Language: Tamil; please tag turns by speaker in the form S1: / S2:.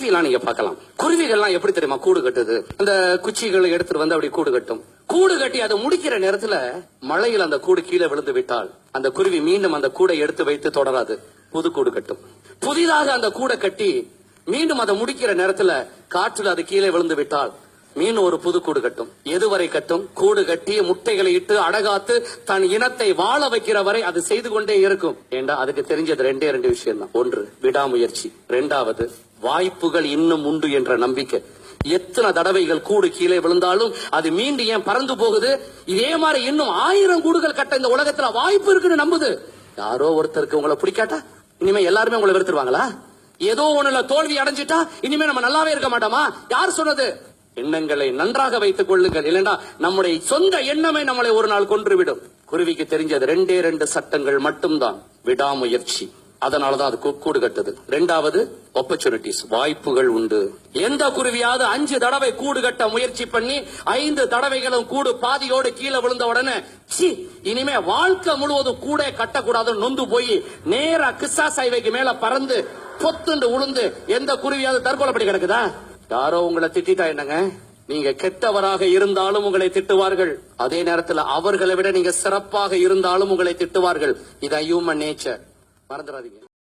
S1: குருவிலாம் நீங்க பார்க்கலாம். குருவிகள்லாம் எப்படி தெரியுமா கூடு கட்டுது? அந்த குச்சிகளை எடுத்துட்டு வந்து அப்படி கூடு கட்டும். கூடு கட்டி அதை முடிக்கிற நேரத்துல மழையில் அந்த கூடு கீழே விழுந்து விட்டால் அந்த குருவி மீண்டும் அந்த கூடை எடுத்து வைத்து தொடராது, புது கூடு கட்டும். புதிதாக அந்த கூடை கட்டி மீண்டும் அதை முடிக்கிற நேரத்துல காற்றுல அது கீழே விழுந்து விட்டால் மீண்டும் ஒரு புது கூடு கட்டும். எதுவரை கட்டும்? கூடு கட்டி முட்டைகளை இட்டு அடகாத்து தன் இனத்தை வாழ வைக்கிற வரை அது செய்து கொண்டே இருக்கும். ஏண்டா அதுக்கு தெரிஞ்சது ரெண்டு விஷயம் தான். ஒன்று விடாமுயற்சி, இரண்டாவது வாய்ப்புகள் இன்னும் உண்டு என்ற நம்பிக்கை. எத்தனை தடவைகள் கூடு கீழே விழுந்தாலும் அது மீண்டும் ஏன் பறந்து போகுது? இதே மாதிரி இன்னும் 1000 கூடுகள் கட்ட இந்த உலகத்துல வாய்ப்பு இருக்குன்னு நம்புது. யாரோ ஒருத்தருக்கு உங்களை பிடிக்காட்டா இனிமே எல்லாருமே உங்களை வெறுத்துருவாங்களா? ஏதோ ஒண்ணுல தோல்வி அடைஞ்சிட்டா இனிமே நம்ம நல்லாவே இருக்க மாட்டோமா? யார் சொன்னது? எண்ணங்களை நன்றாக வைத்துக் கொள்ளுங்கள், இல்லைன்னா நம்முடைய சொந்த எண்ணமே நம்மளை ஒரு நாள் கொன்றுவிடும். குருவிக்கு தெரிஞ்சது 2 சட்டங்கள் மட்டும்தான். விடாமுயற்சி, அதனாலதான் அது கூடு கட்டுது. இரண்டாவது ஆப்பர்ச்சுனிட்டிஸ், வாய்ப்புகள் உண்டு. எந்த குருவியாவது 5 தடவை கூடு கட்ட முயற்சி பண்ணி 5 தடவைகளும் கூடு பாதியோடு கீழே விழுந்த உடனே இனிமே வாழ்க்கை முழுவதும் கூட கட்டக்கூடாதுன்னு நொந்து போய் நேரா கிஸ்ஸா சைவைக்கு மேல பறந்து பொத்துண்டு உளுந்து எந்த குருவியாவது தற்கொலைப்படி கிடக்குதா? யாரோ உங்களை திட்டா என்னங்க, நீங்க கெட்டவராக இருந்தாலும் உங்களை திட்டுவார்கள். அதே நேரத்தில் அவர்களை விட நீங்க சிறப்பாக இருந்தாலும் உங்களை திட்டுவார்கள். இதான் ஹியூமன் நேச்சர், மறந்துடாதீங்க.